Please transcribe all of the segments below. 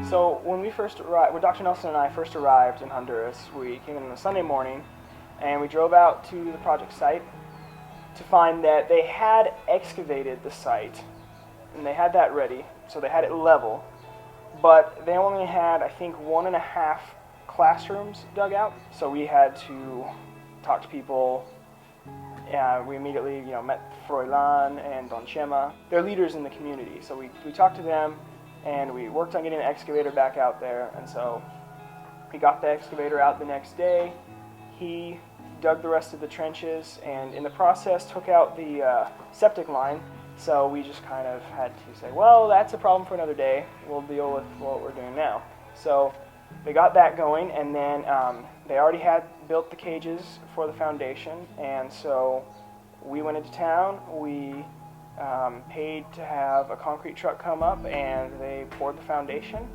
So when we first arrived, when Dr. Nelson and I first arrived in Honduras, we came in on a Sunday morning, and we drove out to the project site to find that they had excavated the site, and they had that ready, so they had it level, but they only had, I think, 1.5 classrooms dug out, so we had to talk to people. We immediately, met Froilan and Don Chema. They're leaders in the community, so we talked to them, and we worked on getting an excavator back out there, and so we got the excavator out the next day. He dug the rest of the trenches, and in the process took out the septic line, so we just kind of had to say, well, that's a problem for another day. We'll deal with what we're doing now. So they got that going, and then they already had built the cages for the foundation, and so we went into town. We paid to have a concrete truck come up, and they poured the foundation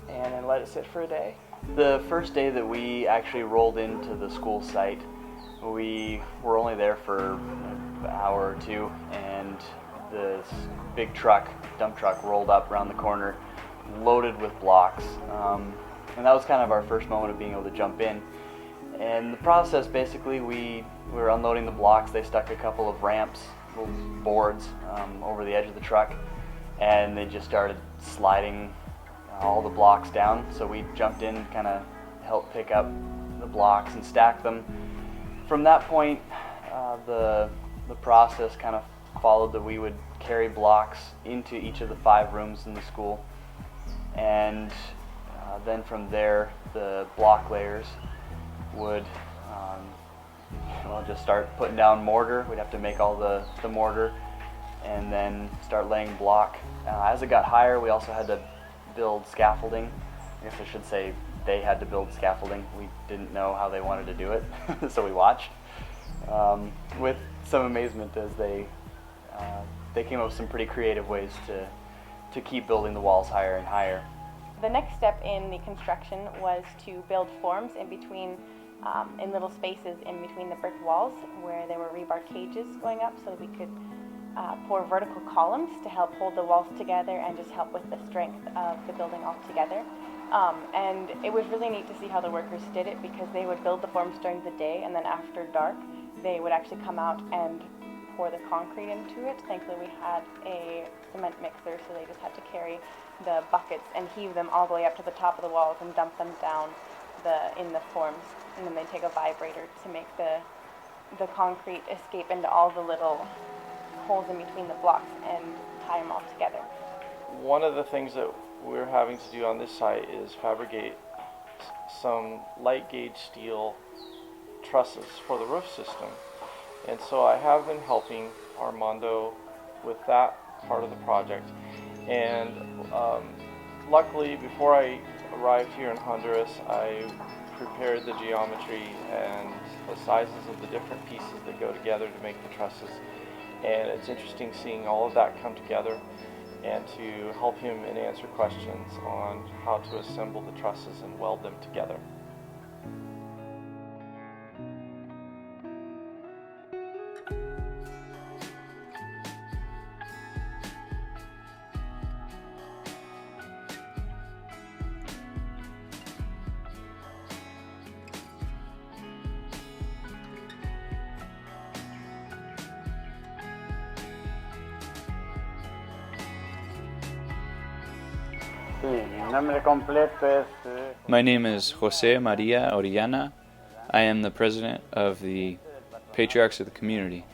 and then let it sit for a day. The first day that we actually rolled into the school site, we were only there for an hour or two, and this big truck, dump truck, rolled up around the corner loaded with blocks. And that was kind of our first moment of being able to jump in. And the process, basically, we were unloading the blocks. They stuck a couple of ramps, little boards, over the edge of the truck, and they just started sliding all the blocks down. So we jumped in, kind of helped pick up the blocks and stack them. From that point, the process kind of followed that we would carry blocks into each of the 5 rooms in the school, and then from there, the block layers would just start putting down mortar. We'd have to make all the mortar and then start laying block. As it got higher, we also had to build scaffolding. I guess I should say they had to build scaffolding. We didn't know how they wanted to do it, so we watched with some amazement as they came up with some pretty creative ways to keep building the walls higher and higher. The next step in the construction was to build forms in between, in little spaces in between the brick walls where there were rebar cages going up, so that we could pour vertical columns to help hold the walls together and just help with the strength of the building altogether. And it was really neat to see how the workers did it, because they would build the forms during the day, and then after dark they would actually come out and pour the concrete into it. Thankfully we had a cement mixer, so they just had to carry the buckets and heave them all the way up to the top of the walls and dump them down in the forms, and then they take a vibrator to make the concrete escape into all the little holes in between the blocks and tie them all together. One of the things that we're having to do on this site is fabricate some light gauge steel trusses for the roof system. And so I have been helping Armando with that part of the project. And luckily, before I arrived here in Honduras, I prepared the geometry and the sizes of the different pieces that go together to make the trusses. And it's interesting seeing all of that come together and to help him and answer questions on how to assemble the trusses and weld them together. My name is Jose Maria Orellana. I am the president of the Patriarchs of the Community.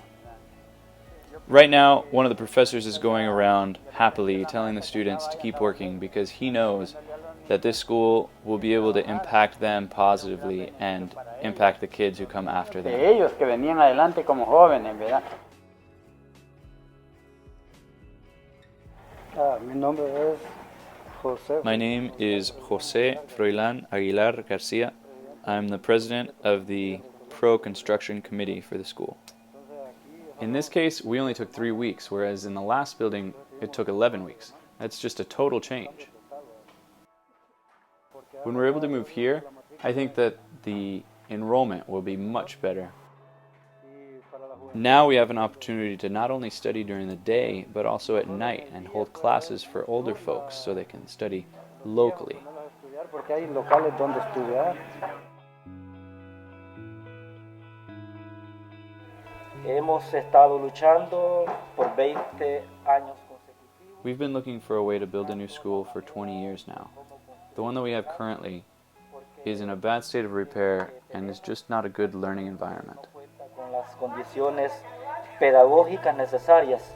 Right now, one of the professors is going around happily telling the students to keep working, because he knows that this school will be able to impact them positively and impact the kids who come after them. My name is Jose Froilan Aguilar Garcia. I'm the president of the Pro-Construction Committee for the school. In this case, we only took 3 weeks, whereas in the last building, it took 11 weeks. That's just a total change. When we're able to move here, I think that the enrollment will be much better. Now we have an opportunity to not only study during the day, but also at night, and hold classes for older folks so they can study locally. Porque hay locales donde estudiar. Hemos estado luchando por 20 años consecutivos. We've been looking for a way to build a new school for 20 years now. The one that we have currently is in a bad state of repair and is just not a good learning environment. Con las condiciones pedagógicas necesarias.